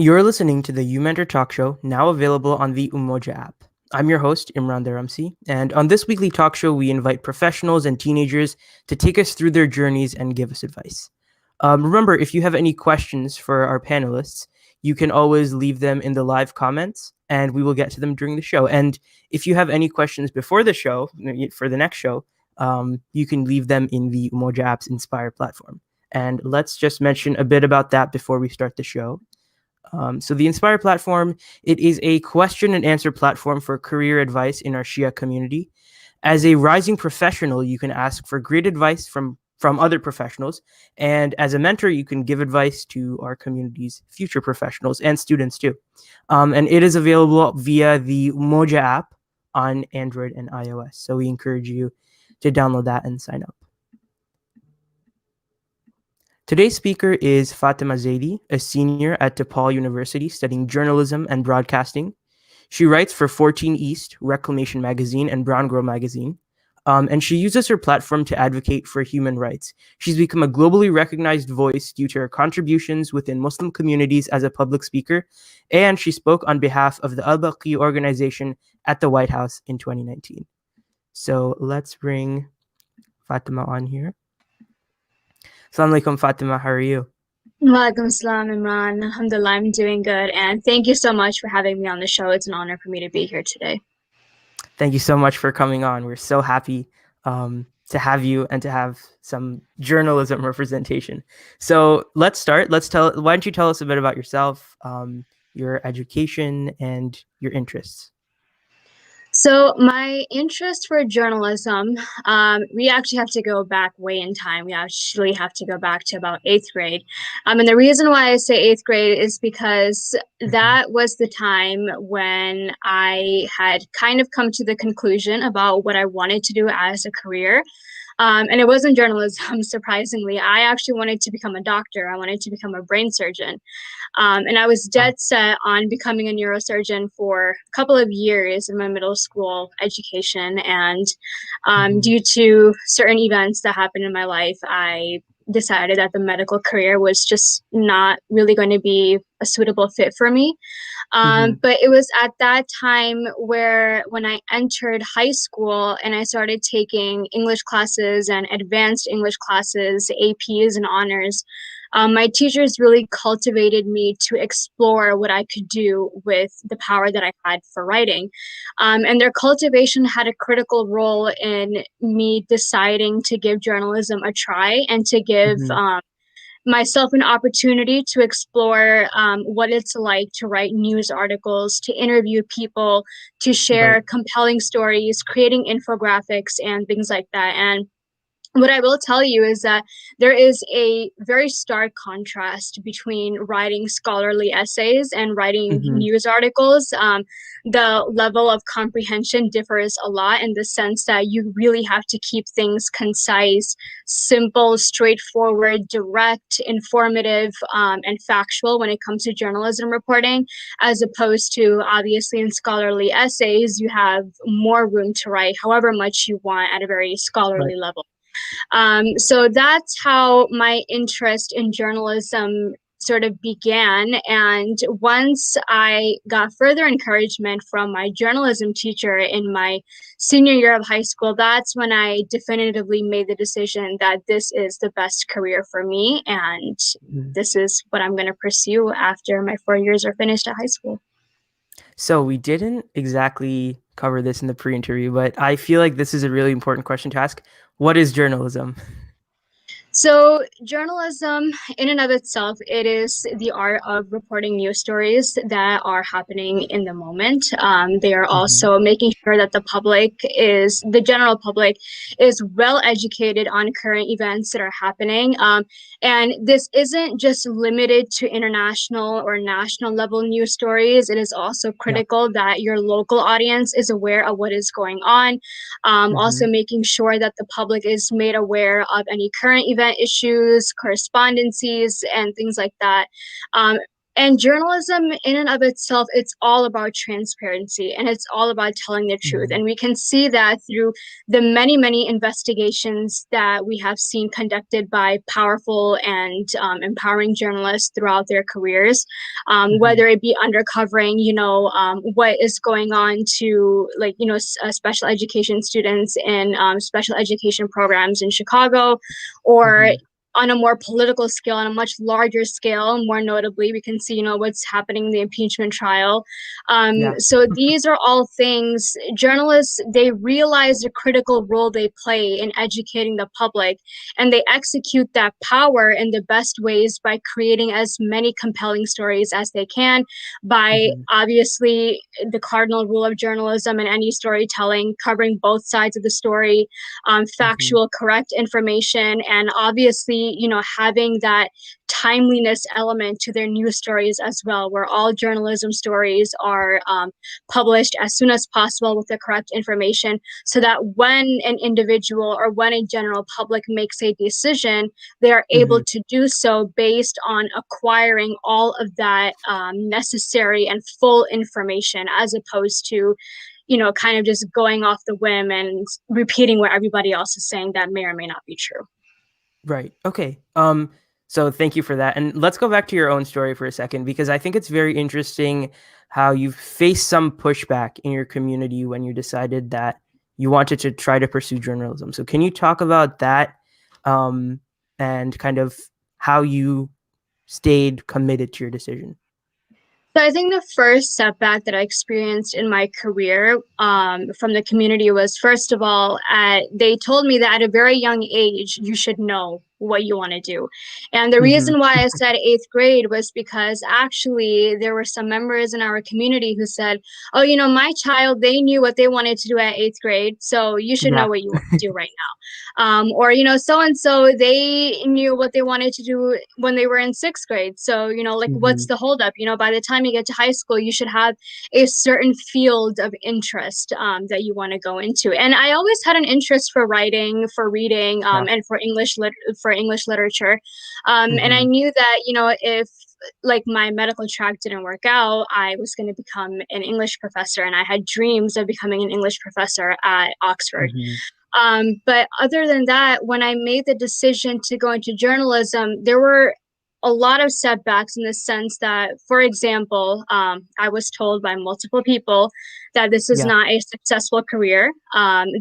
You're listening to the uMentor talk show, now available on the Umoja app. I'm your host, Imran Dharamsi, and on this weekly talk show, we invite professionals and teenagers to take us through their journeys and give us advice. Remember, if you have any questions for our panelists, you can always leave them in the live comments, and we will get to them during the show. And if you have any questions before the show, for the next show, you can leave them in the Umoja app's Inspire platform. And let's just mention a bit about that before we start the show. So the Inspire platform, it is a question and answer platform for career advice in our Shia community. As a rising professional, you can ask for great advice from other professionals. And as a mentor, you can give advice to our community's future professionals and students too. And it is available via the Moja app on Android and iOS. So we encourage you to download that and sign up. Today's speaker is Fatima Zaidi, a senior at DePaul University studying journalism and broadcasting. She writes for 14 East, Reclamation Magazine, and Brown Girl Magazine, and she uses her platform to advocate for human rights. She's become a globally recognized voice due to her contributions within Muslim communities as a public speaker, and she spoke on behalf of the Baqee Organization at the White House in 2019. So let's bring Fatima on here. Assalamu alaikum, Fatima. How are you? Walaikum salam, Imran. Alhamdulillah, I'm doing good. And thank you so much for having me on the show. It's an honor for me to be here today. Thank you so much for coming on. We're so happy to have you and to have some journalism representation. So let's start. Why don't you tell us a bit about yourself, your education, and your interests? So my interest for journalism, we actually have to go back way in time. We actually have to go back to about 8th grade. And the reason why I say 8th grade is because that was the time when I had kind of come to the conclusion about what I wanted to do as a career. And it wasn't journalism, surprisingly. I actually wanted to become a doctor. I wanted to become a brain surgeon. And I was dead set on becoming a neurosurgeon for a couple of years in my middle school education. And due to certain events that happened in my life, I decided that the medical career was just not really going to be a suitable fit for me. But it was at that time when I entered high school and I started taking English classes and advanced English classes, APs and honors, my teachers really cultivated me to explore what I could do with the power that I had for writing. And their cultivation had a critical role in me deciding to give journalism a try and to give myself an opportunity to explore what it's like to write news articles, to interview people, to share compelling stories, creating infographics and things like that. And what I will tell you is that there is a very stark contrast between writing scholarly essays and writing news articles. The level of comprehension differs a lot in the sense that you really have to keep things concise, simple, straightforward, direct, informative, and factual when it comes to journalism reporting, as opposed to obviously in scholarly essays, you have more room to write however much you want at a very scholarly level. So that's how my interest in journalism sort of began. And once I got further encouragement from my journalism teacher in my senior year of high school, that's when I definitively made the decision that this is the best career for me. And this is what I'm going to pursue after my 4 years are finished at high school. So we didn't exactly cover this in the pre-interview, but I feel like this is a really important question to ask. What is journalism? So journalism in and of itself, it is the art of reporting news stories that are happening in the moment. They are also making sure that the general public is well educated on current events that are happening. And this isn't just limited to international or national level news stories. It is also critical that your local audience is aware of what is going on. Also making sure that the public is made aware of any current event issues, correspondences, and things like that. And journalism in and of itself, it's all about transparency and it's all about telling the truth. Mhm. And we can see that through the many, many investigations that we have seen conducted by powerful and empowering journalists throughout their careers, Mhm. whether it be undercovering, what is going on to special education students in special education programs in Chicago, or Mhm. on a more political scale, on a much larger scale. More notably, we can see, what's happening in the impeachment trial. Yeah. So these are all things journalists, they realize the critical role they play in educating the public, and they execute that power in the best ways by creating as many compelling stories as they can, by Mhm. obviously the cardinal rule of journalism and any storytelling, covering both sides of the story, Mhm. factual, correct information, and obviously, having that timeliness element to their news stories as well, where all journalism stories are published as soon as possible with the correct information, so that when an individual or when a general public makes a decision, they are able Mhm. to do so based on acquiring all of that necessary and full information, as opposed to kind of just going off the whim and repeating what everybody else is saying that may or may not be true. Right. Okay. So thank you for that. And let's go back to your own story for a second, because I think it's very interesting how you faced some pushback in your community when you decided that you wanted to try to pursue journalism. So can you talk about that, um, and kind of how you stayed committed to your decision? So I think the first setback that I experienced in my career from the community was, first of all, they told me that at a very young age, you should know what you want to do. And the Mhm. reason why I said eighth grade was because actually there were some members in our community who said, oh, my child, they knew what they wanted to do at eighth grade. So you should know Yeah. what you want to do right now. Or so and so, they knew what they wanted to do when they were in sixth grade. So like, what's Mhm. the holdup? By the time you get to high school, you should have a certain field of interest that you want to go into. And I always had an interest for writing, for reading, Yeah. and for English literature. And I Mhm. knew that if like my medical track didn't work out, I was going to become an English professor, and I had dreams of becoming an English professor at Oxford. Mhm. But other than that, when I made the decision to go into journalism, there were a lot of setbacks in the sense that, for example, I was told by multiple people that this is Yeah. not a successful career.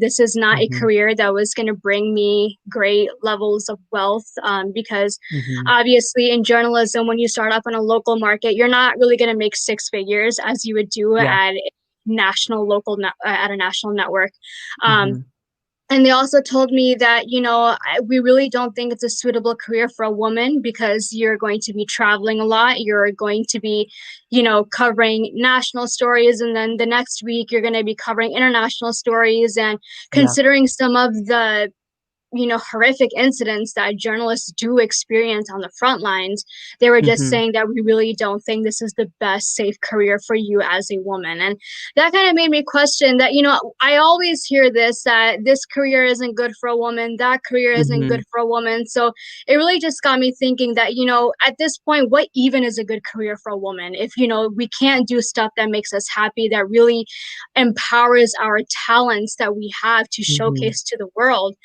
This is not a Mhm. career that was going to bring me great levels of wealth, because Mhm. obviously in journalism, when you start off in a local market, you're not really going to make six figures as you would do Yeah. at at a national network. Um, Mhm. and they also told me that, we really don't think it's a suitable career for a woman, because you're going to be traveling a lot. You're going to be, covering national stories. And then the next week, you're going to be covering international stories. And Yeah. considering some of the horrific incidents that journalists do experience on the front lines, they were just Mhm. saying that we really don't think this is the best safe career for you as a woman. And that kind of made me question that, I always hear this, that this career isn't good for a woman, that career isn't good Mhm. for a woman. So it really just got me thinking that, at this point, what even is a good career for a woman? If, we can't do stuff that makes us happy, that really empowers our talents that we have to Mhm. showcase to the world.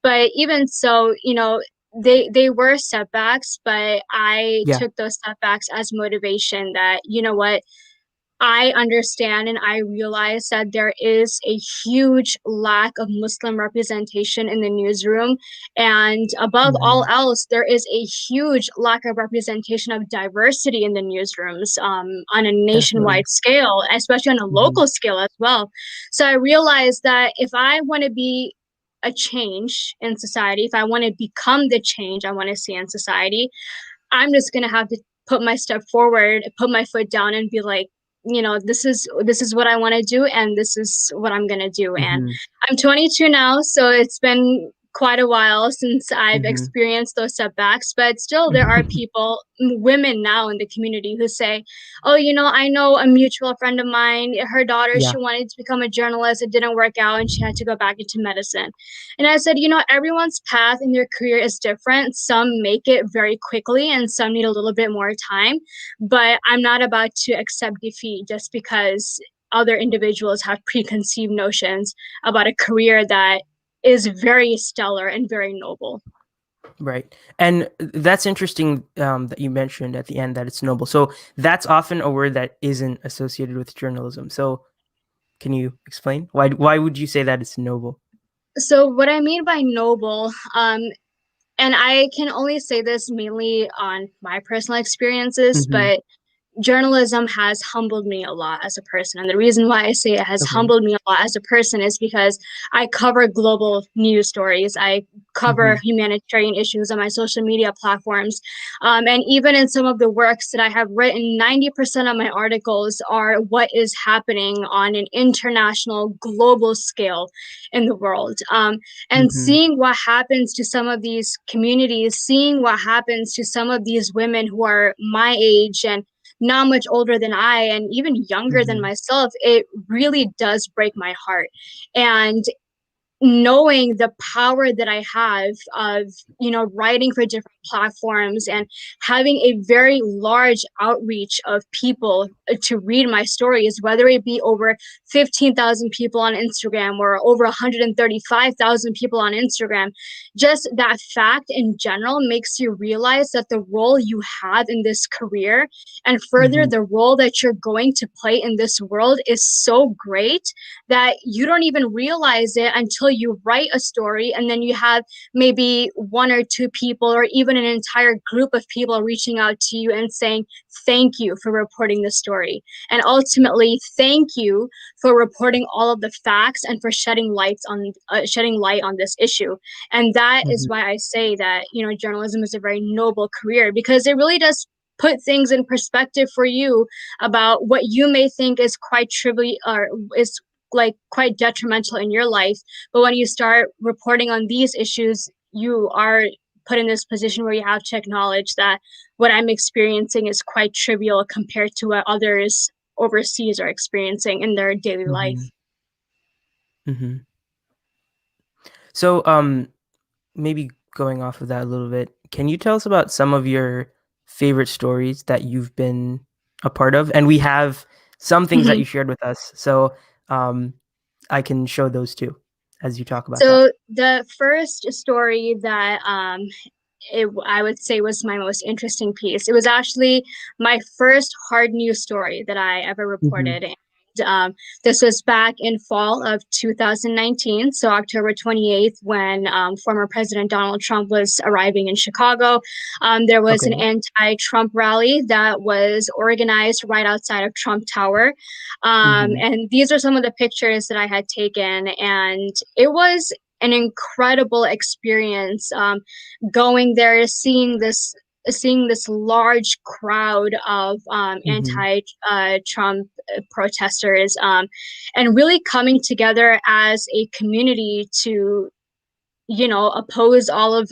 But even so, they were setbacks, but I Yeah. took those setbacks as motivation that, what, I understand and I realize that there is a huge lack of Muslim representation in the newsroom. And above all Mhm. else, there is a huge lack of representation of diversity in the newsrooms, on a Definitely. nationwide scale, especially on a Mhm. local scale as well. So I realized that if I want to be a change in society, if I want to become the change I want to see in society, I'm just gonna have to put my step forward, put my foot down, and be like, this is what I want to do, and this is what I'm gonna do. And Mhm. I'm 22 now, so it's been quite a while since I've Mm-hmm. experienced those setbacks, but still there are people, women now in the community who say, oh, I know a mutual friend of mine, her daughter, Yeah. she wanted to become a journalist. It didn't work out and she had to go back into medicine. And I said, everyone's path in their career is different. Some make it very quickly and some need a little bit more time, but I'm not about to accept defeat just because other individuals have preconceived notions about a career that is very stellar and very noble. Right. And that's interesting that you mentioned at the end that it's noble. So that's often a word that isn't associated with journalism. So can you explain why would you say that it's noble? So what I mean by noble, and I can only say this mainly on my personal experiences, Mm-hmm. but journalism has humbled me a lot as a person. And the reason why I say it has Okay. humbled me a lot as a person is because I cover global news stories. I Mm-hmm. cover humanitarian issues on my social media platforms. And even in some of the works that I have written, 90% of my articles are what is happening on an international, global scale in the world. And Mm-hmm. seeing what happens to some of these communities, seeing what happens to some of these women who are my age and not much older than I and even younger than Mm-hmm. myself, it really does break my heart. And knowing the power that I have of, writing for different platforms and having a very large outreach of people to read my stories, whether it be over 15,000 people on Instagram or over 135,000 people on Instagram, just that fact in general makes you realize that the role you have in this career and further Mm-hmm. the role that you're going to play in this world is so great that you don't even realize it until you write a story and then you have maybe one or two people or even an entire group of people reaching out to you and saying thank you for reporting the story, and ultimately thank you for reporting all of the facts and for shedding light on this issue. And that is Mm-hmm. why I say that journalism is a very noble career, because it really does put things in perspective for you about what you may think is quite trivial or is like quite detrimental in your life. But when you start reporting on these issues, you are put in this position where you have to acknowledge that what I'm experiencing is quite trivial compared to what others overseas are experiencing in their daily life. Mm-hmm. Mm-hmm. So maybe going off of that a little bit, can you tell us about some of your favorite stories that you've been a part of? And we have some things that Mhm. you shared with us, so um, I can show those too as you talk about that. So the first story that I would say was my most interesting piece. It was actually my first hard news story that I ever Mm-hmm. reported. And this was back in fall of 2019, so October 28th, when former President Donald Trump was arriving in Chicago. There was an Okay. anti-Trump rally that was organized right outside of Trump Tower. Mm-hmm. And these are some of the pictures that I had taken, and it was an incredible experience. Going there, seeing this large crowd of Mm-hmm. anti-Trump protesters, and really coming together as a community to oppose all of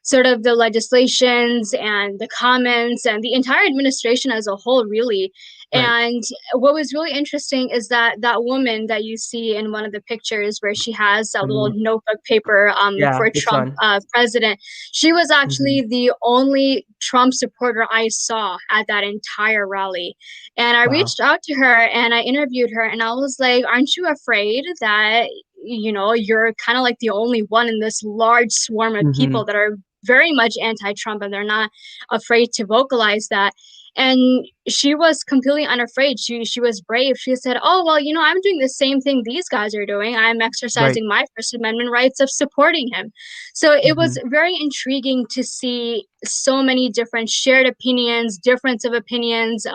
sort of the legislations and the comments and the entire administration as a whole, really. Right. And what was really interesting is that that woman that you see in one of the pictures where she has that little Mm, notebook paper yeah, for this Trump one. president, she was Mm-hmm. actually the only Trump supporter I saw at that entire rally. And I Wow. reached out to her and I interviewed her and I was like, aren't you afraid that you're kind of like the only one in this large swarm of Mm-hmm. people that are very much anti-Trump and they're not afraid to vocalize that? And she was completely unafraid. She was brave. She said, oh, well, I'm doing the same thing these guys are doing. I'm Right. exercising my First Amendment rights of supporting him. So it Mm-hmm. was very intriguing to see so many different shared opinions, difference of opinions.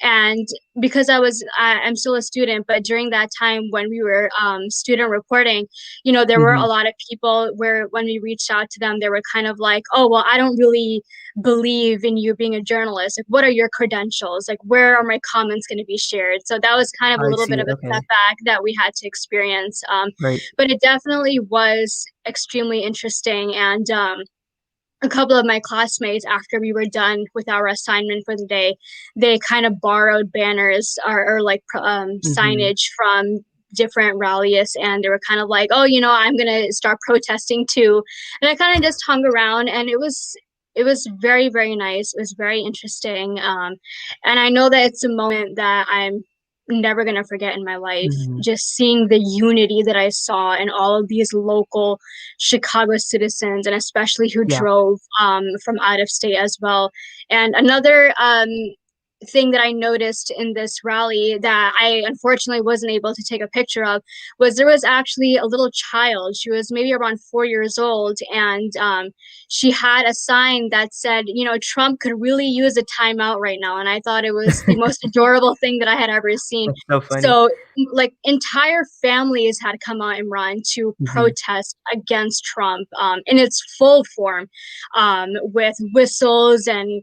And because I'm still a student, but during that time when we were student reporting, there were Mm-hmm. a lot of people where when we reached out to them, they were kind of like, oh, well, I don't really believe in you being a journalist. Like, what are your credentials? credentials? Like, where are my comments going to be shared? So that was kind of a I little bit see. of a Okay. setback that we had to experience. Right. But it definitely was extremely interesting. And a couple of my classmates, after we were done with our assignment for the day, they kind of borrowed banners or like Mm-hmm. signage from different rallies, and they were kind of like, oh, I'm gonna start protesting too. And I kind of just hung around, and it was very, very nice. It was very interesting. And I know that it's a moment that I'm never going to forget in my life, Mm-hmm. just seeing the unity that I saw in all of these local Chicago citizens, and especially who Yeah. drove from out of state as well. And another thing that I noticed in this rally that I unfortunately wasn't able to take a picture of was there was actually a little child. She was maybe around 4 years old, and she had a sign that said, Trump could really use a timeout right now. And I thought it was the most adorable thing that I had ever seen. That's so funny. So, like, entire families had come out and run to Mm-hmm. protest against Trump in its full form, with whistles and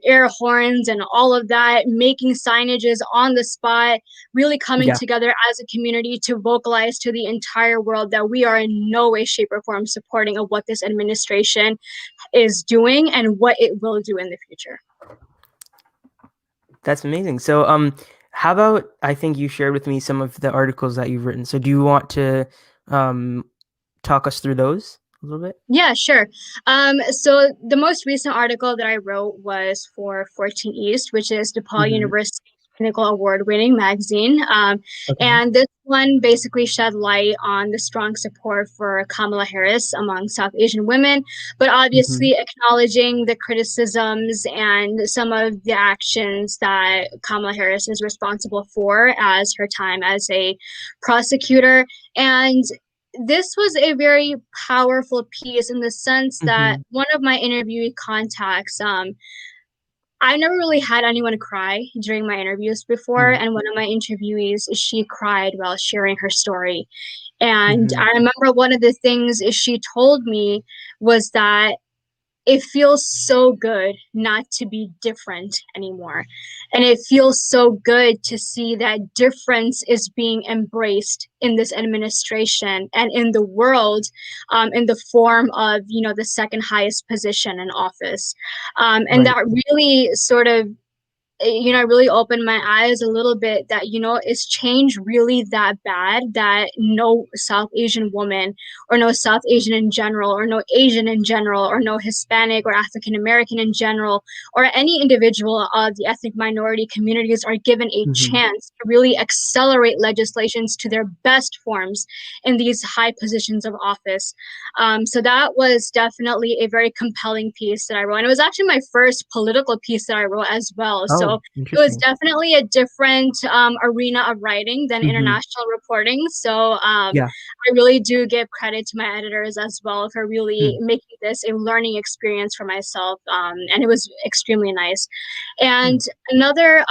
air horns and all of that, making signages on the spot, really coming Yeah. together as a community to vocalize to the entire world that we are in no way, shape, or form supporting of what this administration is doing and what it will do in the future. That's amazing. So, how about I think you shared with me some of the articles that you've written. So, do you want to um talk us through those a little bit? Yeah, sure. So the most recent article that I wrote was for 14 East, which is DePaul Mm-hmm. University Pinnacle award-winning magazine. Okay. And this one basically shed light on the strong support for Kamala Harris among South Asian women, but Mm-hmm. obviously acknowledging the criticisms and some of the actions that Kamala Harris is responsible for as her time as a prosecutor. And this was a very powerful piece in the sense that Mm-hmm. one of my interviewee contacts, I never really had anyone cry during my interviews before, Mm-hmm. and one of my interviewees, she cried while sharing her story. And Mm-hmm. I remember one of the things she told me was that it feels so good not to be different anymore. And it feels so good to see that difference is being embraced in this administration and in the world, in the form of, the second highest position in office. And Right. that really sort of really opened my eyes a little bit that, is change really that bad that no South Asian woman or no South Asian in general or no Asian in general or no Hispanic or African American in general or any individual of the ethnic minority communities are given a Mm-hmm. chance to really accelerate legislations to their best forms in these high positions of office. So that was definitely a very compelling piece that I wrote. And it was actually my first political piece that I wrote as well. So Oh, it was interesting. definitely a different arena of writing than Mm-hmm. international reporting. So Yeah. I really do give credit to my editors as well for really Mm. making this a learning experience for myself. And it was extremely nice. And Mm. another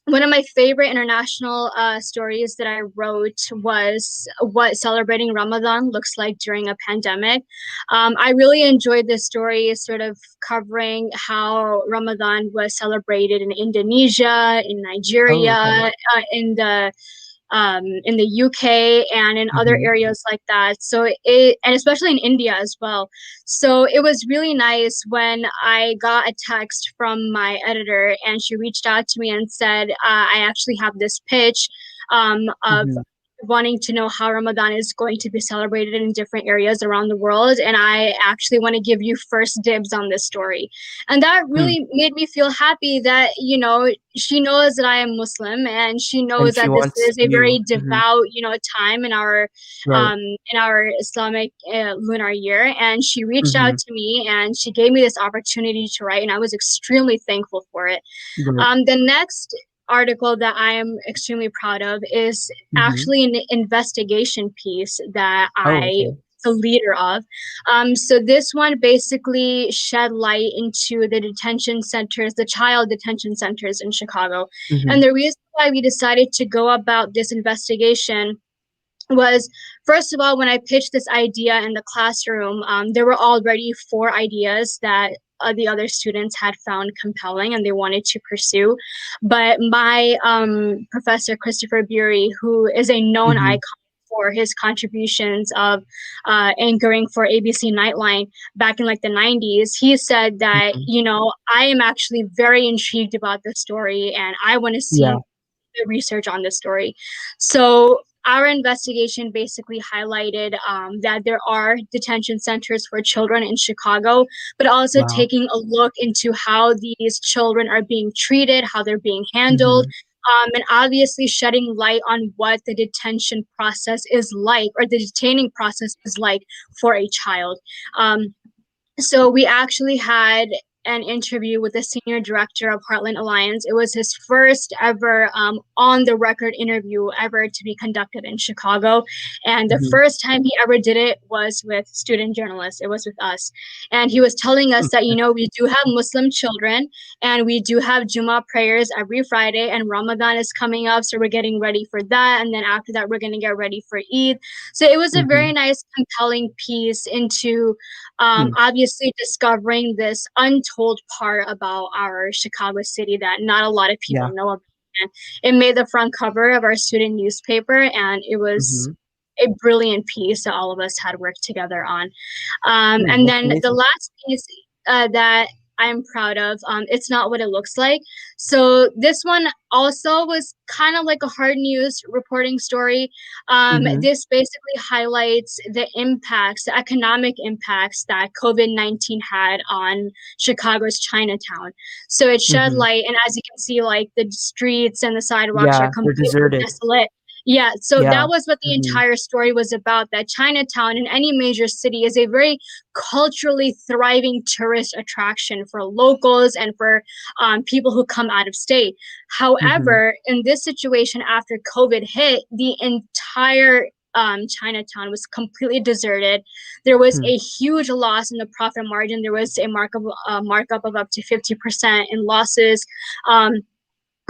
one of my favorite international stories that I wrote was what celebrating Ramadan looks like during a pandemic. I really enjoyed this story, sort of covering how Ramadan was celebrated in Indonesia, in Oh, okay. Nigeria, in the UK and in other Mm-hmm. areas like that. And especially in India as well. So it was really nice when I got a text from my editor and she reached out to me and said, I actually have this pitch of Mm-hmm. wanting to know how Ramadan is going to be celebrated in different areas around the world. And I actually want to give you first dibs on this story. And that Mm. really made me feel happy that, she knows that I am Muslim and she And knows she that this wants is a you. very Mm-hmm. devout, time Right. in our Islamic lunar year. And she reached Mm-hmm. out to me and she gave me this opportunity to write, and I was extremely thankful for it. Right. The next article that I am extremely proud of is Mm-hmm. actually an investigation piece that Oh, I okay. the leader of. So this one basically shed light into the detention centers, the child detention centers in Chicago. Mm-hmm. And the reason why we decided to go about this investigation was, first of all, when I pitched this idea in the classroom, there were already 4 ideas that the other students had found compelling and they wanted to pursue. But my professor, Christopher Bury, who is a known Mm-hmm. icon for his contributions of anchoring for ABC Nightline back in like the 90s, he said that, Mm-hmm. I am actually very intrigued about the story and I want to Yeah. see the research on this story. So our investigation basically highlighted that there are detention centers for children in Chicago, but also Wow. taking a look into how these children are being treated, how they're being handled, Mm-hmm. and obviously shedding light on what the detention process is like, or the detaining process is like for a child. So we actually had an interview with the senior director of Heartland Alliance. It was his first ever on the record interview ever to be conducted in Chicago. And the Mm-hmm. first time he ever did it was with student journalists. It was with us. And he was telling us that, we do have Muslim children and we do have Jummah prayers every Friday, and Ramadan is coming up. So we're getting ready for that. And then after that, we're going to get ready for Eid. So it was a Mm-hmm. very nice, compelling piece into Mm. obviously discovering this untold part about our Chicago city that not a lot of people Yeah. know about. And it made the front cover of our student newspaper, and it was Mm-hmm. a brilliant piece that all of us had worked together on. Mm, And that's then the amazing. last piece that I'm proud of, it's not what it looks like. So this one also was kind of like a hard news reporting story. Mm-hmm. This basically highlights the impacts, the economic impacts that COVID-19 had on Chicago's Chinatown. So it shed Mm-hmm. light, and as you can see, like the streets and the sidewalks are Yeah, they're completely deserted. desolate. Yeah, so Yeah. that was what the Mm-hmm. entire story was about, that Chinatown in any major city is a very culturally thriving tourist attraction for locals and for people who come out of state. Mm-hmm. However, in this situation, after COVID hit, the entire Chinatown was completely deserted. There was Hmm. a huge loss in the profit margin. There was a markup of up to 50% in losses.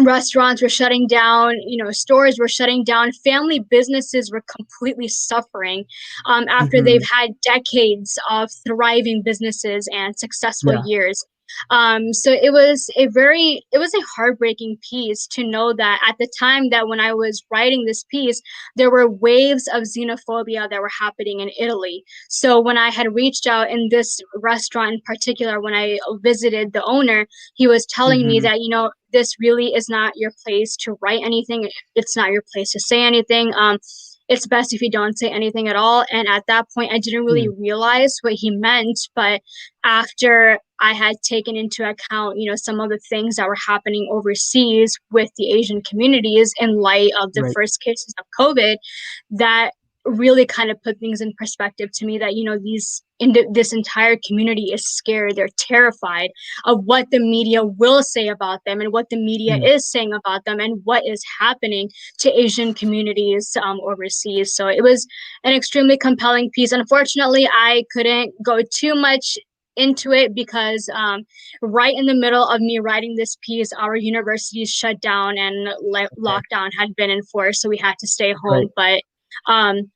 Restaurants were shutting down, stores were shutting down, family businesses were completely suffering after Mm-hmm. they've had decades of thriving businesses and successful Yeah. years. So it was a heartbreaking piece to know that at the time that when I was writing this piece, there were waves of xenophobia that were happening in Italy. So when I had reached out in this restaurant in particular, when I visited the owner, he was telling me Mm-hmm. that, this really is not your place to write anything. It's not your place to say anything. It's best if you don't say anything at all. And at that point, I didn't really Mm. realize what he meant. But after I had taken into account, some of the things that were happening overseas with the Asian communities in light of the Right. first cases of COVID, that really kind of put things in perspective to me that, this entire community is scared. They're terrified of what the media will say about them and what the media Mm. is saying about them and what is happening to Asian communities overseas. So it was an extremely compelling piece. Unfortunately, I couldn't go too much into it because right in the middle of me writing this piece, our universities shut down and Okay. lockdown had been enforced, so we had to stay Right. home. But um,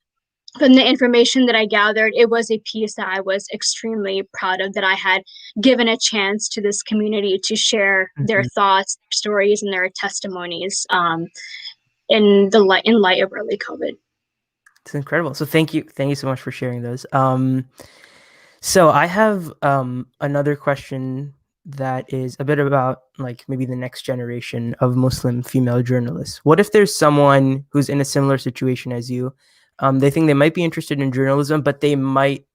from the information that I gathered, it was a piece that I was extremely proud of, that I had given a chance to this community to share their Mm-hmm. thoughts, their stories, and their testimonies in light of early COVID. It's incredible. So thank you so much for sharing those. So I have another question that is a bit about like maybe the next generation of Muslim female journalists. What if there's someone who's in a similar situation as you? They think they might be interested in journalism, but they might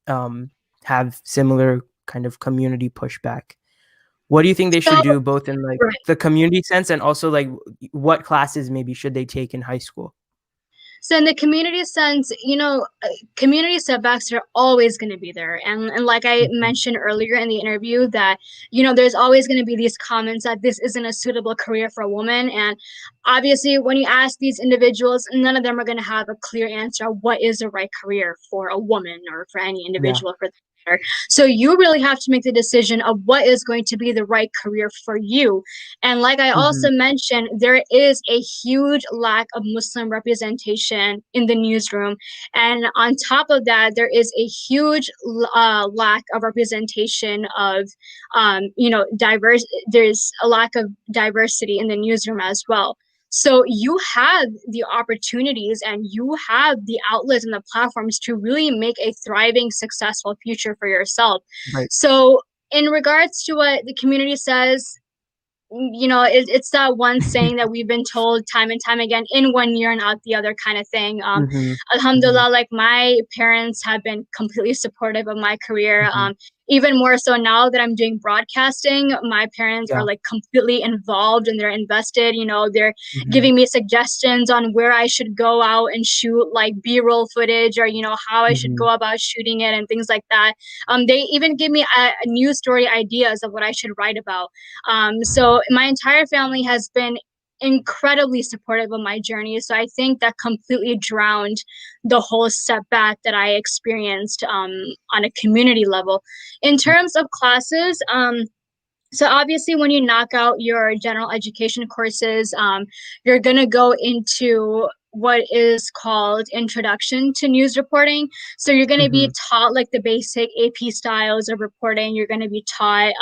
have similar kind of community pushback. What do you think they So, should do, both in like right. the community sense and also like what classes maybe should they take in high school? So in the community sense, community setbacks are always going to be there. And like I Mhm. mentioned earlier in the interview that, there's always going to be these comments that this isn't a suitable career for a woman. And obviously when you ask these individuals, none of them are going to have a clear answer of what is the right career for a woman or for any Yeah. individual for that matter. So you really have to make the decision of what is going to be the right career for you. And like I also mentioned, there is a huge lack of Muslim representation in the newsroom. And on top of that, there is a huge lack of representation of, diverse. There's a lack of diversity in the newsroom as well. So you have the opportunities and you have the outlets and the platforms to really make a thriving, successful future for yourself. Right. So in regards to what the community says, it's that one saying that we've been told time and time again, in one ear and out the other kind of thing. Alhamdulillah, like my parents have been completely supportive of my career. Even more so now that I'm doing broadcasting, my parents are like completely involved and they're invested. They're giving me suggestions on where I should go out and shoot like B-roll footage, or how I should go about shooting it and things like that. They even give me news story ideas of what I should write about. So my entire family has been incredibly supportive of my journey. So I think that completely drowned the whole setback that I experienced on a community level. In terms of classes, so obviously when you knock out your general education courses, you're going to go into what is called Introduction to News Reporting. So you're going to be taught like the basic AP styles of reporting. You're going to be taught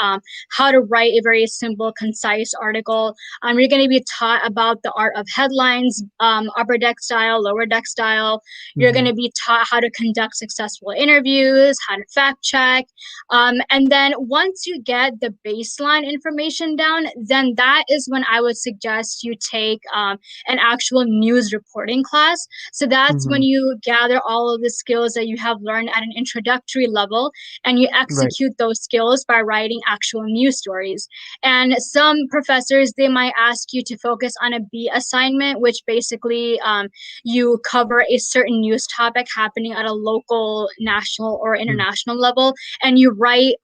how to write a very simple, concise article. You're going to be taught about the art of headlines, upper deck style, lower deck style. You're going to be taught how to conduct successful interviews, how to fact check. And then once you get the baseline information down, then that is when I would suggest you take an actual news reporting class. So that's when you gather all of the skills that you have learned at an introductory level and you execute those skills by writing actual news stories. And some professors, they might ask you to focus on a B assignment, which basically you cover a certain news topic happening at a local, national, or international level, and you write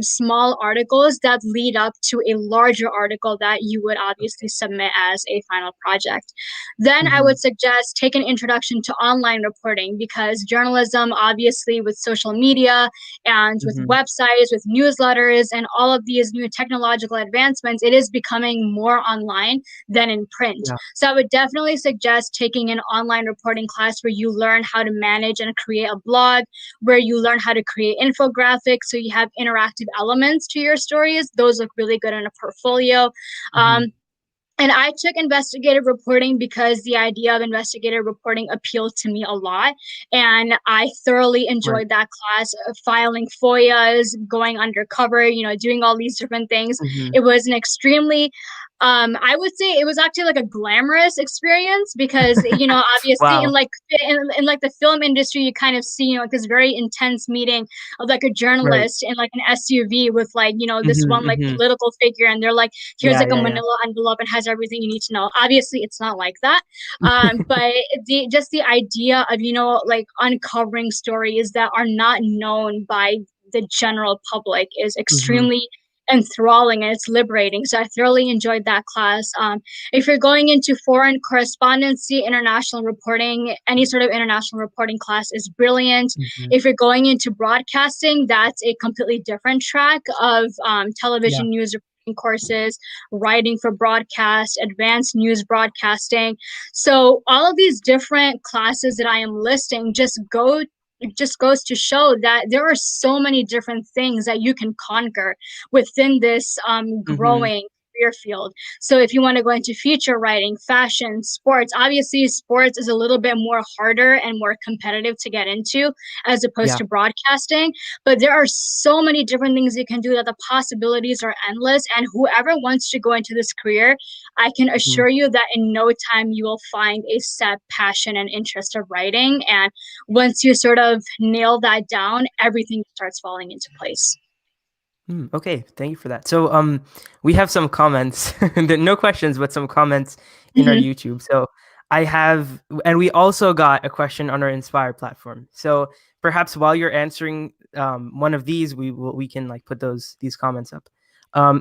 small articles that lead up to a larger article that you would obviously submit as a final project. Then I would suggest take an introduction to online reporting, because journalism, obviously with social media and with websites, with newsletters, and all of these new technological advancements, it is becoming more online than in print. So I would definitely suggest taking an online reporting class where you learn how to manage and create a blog, where you learn how to create infographics so you have interactive elements to your stories. Those look really good in a portfolio. And I took investigative reporting because the idea of investigative reporting appealed to me a lot. And I thoroughly enjoyed that class, filing FOIAs, going undercover, doing all these different things. It was an extremely, I would say it was actually like a glamorous experience, because, obviously in the film industry, you kind of see, like this very intense meeting of like a journalist in like an SUV with like, this one like political figure. And they're like, here's like a manila envelope and has everything you need to know. Obviously it's not like that. But the idea of, like uncovering stories that are not known by the general public is extremely enthralling, and it's liberating. So I thoroughly enjoyed that class. If you're going into foreign correspondency, international reporting, any sort of international reporting class is brilliant. If you're going into broadcasting, that's a completely different track of television news reporting courses, writing for broadcast, advanced news broadcasting. So all of these different classes that I am listing it just goes to show that there are so many different things that you can conquer within this growing career field. So if you want to go into feature writing, fashion, sports, obviously sports is a little bit more harder and more competitive to get into as opposed to broadcasting. But there are so many different things you can do that the possibilities are endless. And whoever wants to go into this career, I can assure you that in no time you will find a set passion and interest of writing. And once you sort of nail that down, everything starts falling into place. Okay, thank you for that. So we have some comments, no questions, but some comments in our YouTube. So I have, and we also got a question on our Inspire platform. So perhaps while you're answering one of these, we can like put these comments up.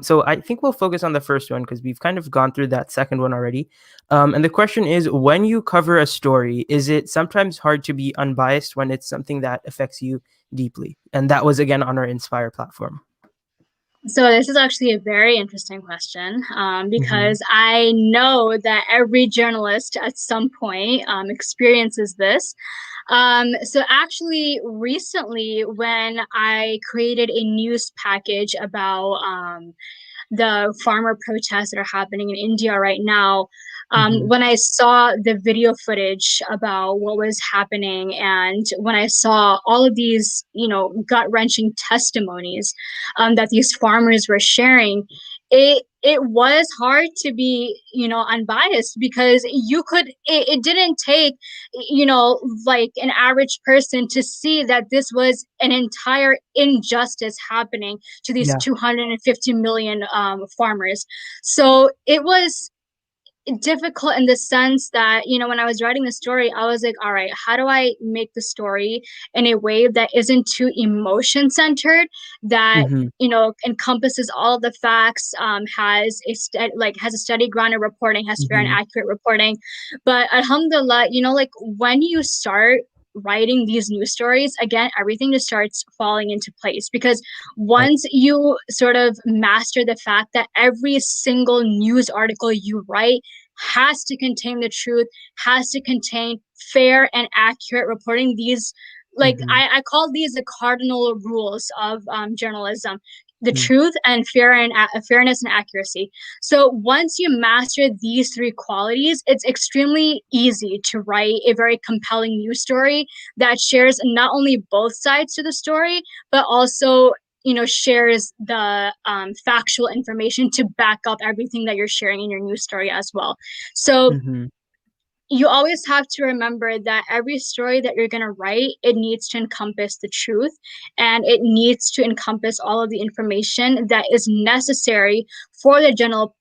So I think we'll focus on the first one because we've kind of gone through that second one already. And the question is, when you cover a story, is it sometimes hard to be unbiased when it's something that affects you deeply? And that was again on our Inspire platform. So this is actually a very interesting question, Mm-hmm. because I know that every journalist at some point experiences this. So actually, recently, when I created a news package about the farmer protests that are happening in India right now, Mm-hmm. when I saw the video footage about what was happening, and when I saw all of these, gut wrenching testimonies that these farmers were sharing, it was hard to be, unbiased, because it didn't take, like an average person to see that this was an entire injustice happening to these Yeah. 250 million farmers. So it was difficult in the sense that, when I was writing the story, I was like, all right, how do I make the story in a way that isn't too emotion centered, that Mm-hmm. encompasses all of the facts, has a steady grounded reporting, has fair and Mm-hmm. accurate reporting. But alhamdulillah, like when you start writing these news stories, again, everything just starts falling into place, because Right. once you sort of master the fact that every single news article you write has to contain the truth, has to contain fair and accurate reporting. These, like, Mm-hmm. I call these the cardinal rules of journalism: the Mm-hmm. truth and fairness and accuracy. So once you master these three qualities, it's extremely easy to write a very compelling news story that shares not only both sides to the story, but also shares the factual information to back up everything that you're sharing in your news story as well. So Mm-hmm. you always have to remember that every story that you're going to write, it needs to encompass the truth, and it needs to encompass all of the information that is necessary for the general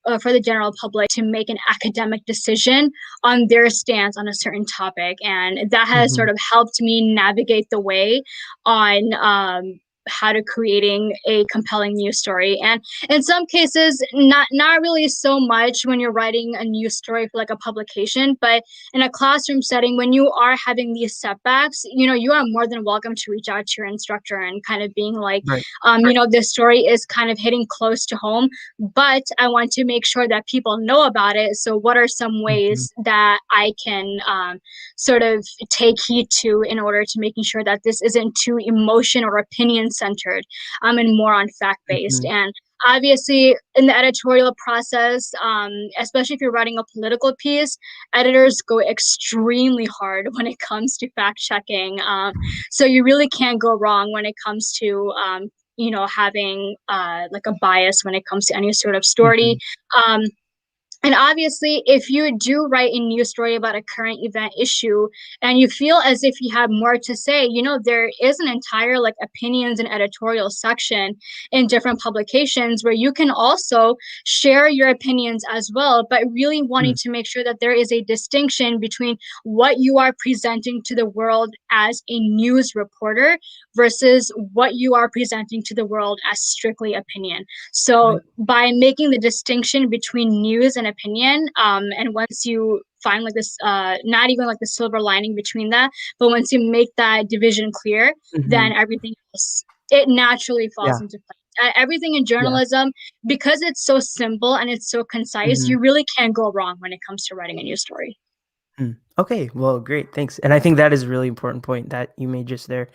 public to make an academic decision on their stance on a certain topic. And that has Mm-hmm. sort of helped me navigate the way on how to creating a compelling news story. And in some cases, not really so much when you're writing a news story for like a publication, but in a classroom setting, when you are having these setbacks, you are more than welcome to reach out to your instructor and kind of being like, Right. this story is kind of hitting close to home, but I want to make sure that people know about it. So what are some Mm-hmm. ways that I can sort of take heed to in order to making sure that this isn't too emotion or opinion centered, and more on fact based? Mm-hmm. And obviously, in the editorial process, especially if you're writing a political piece, editors go extremely hard when it comes to fact checking. So you really can't go wrong when it comes to having like a bias when it comes to any sort of story. Mm-hmm. Um, and obviously, if you do write a news story about a current event issue and you feel as if you have more to say, there is an entire like opinions and editorial section in different publications where you can also share your opinions as well, but really wanting to make sure that there is a distinction between what you are presenting to the world as a news reporter versus what you are presenting to the world as strictly opinion. So Right. by making the distinction between news and opinion, and once you find like this, not even like the silver lining between that, but once you make that division clear, Mm-hmm. then everything else, it naturally falls Yeah. into place. Everything in Yeah. journalism, because it's so simple and it's so concise, Mm-hmm. you really can't go wrong when it comes to writing a news story. Okay, well, great, thanks. And I think that is a really important point that you made just there.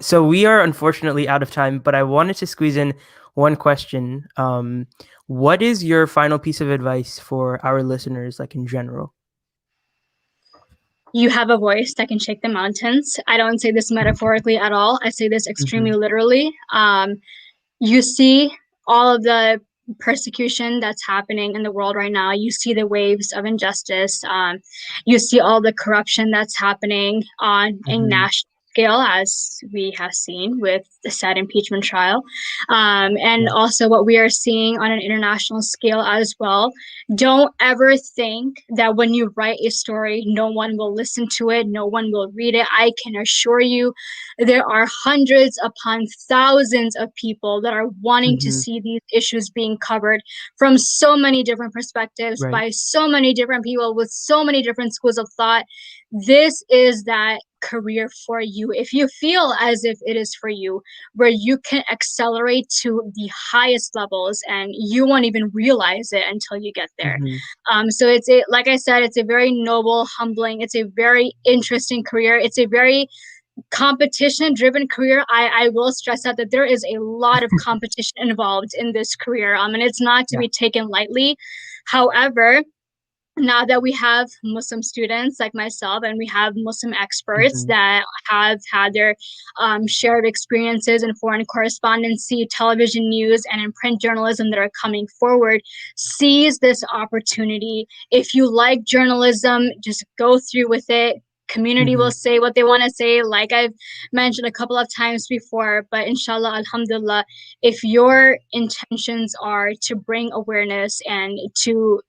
So we are unfortunately out of time, but I wanted to squeeze in one question. What is your final piece of advice for our listeners, like in general? You have a voice that can shake the mountains. I don't say this metaphorically at all. I say this extremely Mm-hmm. literally. You see all of the persecution that's happening in the world right now. You see the waves of injustice. You see all the corruption that's happening on a Mm-hmm. national scale, as we have seen with the sad impeachment trial, and Yeah. also what we are seeing on an international scale as well. Don't ever think that when you write a story, no one will listen to it, no one will read it. I can assure you there are hundreds upon thousands of people that are wanting to Mm-hmm. see these issues being covered from so many different perspectives Right. by so many different people with so many different schools of thought. This is that career for you. If you feel as if it is for you, where you can accelerate to the highest levels and you won't even realize it until you get there. Mm-hmm. So it's a, like I said, it's a very noble, humbling, it's a very interesting career. It's a very competition driven career. I will stress out that there is a lot of competition involved in this career. And it's not to Yeah. be taken lightly. However, now that we have Muslim students like myself and we have Muslim experts Mm-hmm. that have had their shared experiences in foreign correspondency, television news, and in print journalism that are coming forward, seize this opportunity. If you like journalism, just go through with it. Community Mm-hmm. will say what they want to say, like I've mentioned a couple of times before, but inshallah, alhamdulillah, if your intentions are to bring awareness and to,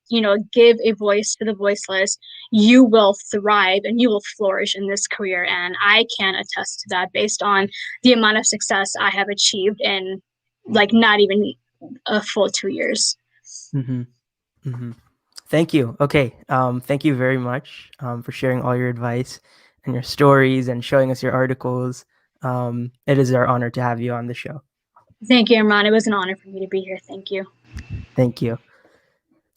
give a voice to the voiceless, you will thrive and you will flourish in this career. And I can attest to that based on the amount of success I have achieved in like not even a full 2 years. Mm-hmm. Mm-hmm. Thank you. Okay. Thank you very much for sharing all your advice and your stories and showing us your articles. It is our honor to have you on the show. Thank you, Imran. It was an honor for me to be here. Thank you. Thank you.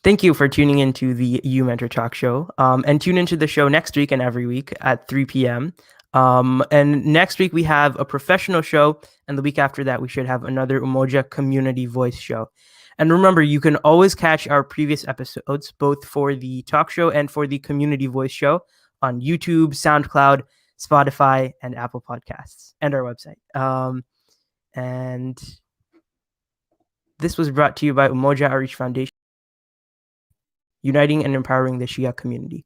Thank you for tuning into the uMentor Talk Show. And tune into the show next week and every week at 3 p.m. And next week we have a professional show, and the week after that we should have another Umoja Community Voice show. And remember, you can always catch our previous episodes, both for the talk show and for the Community Voice show, on YouTube, SoundCloud, Spotify, and Apple Podcasts, and our website. And this was brought to you by Umoja Outreach Foundation, uniting and empowering the Shia community.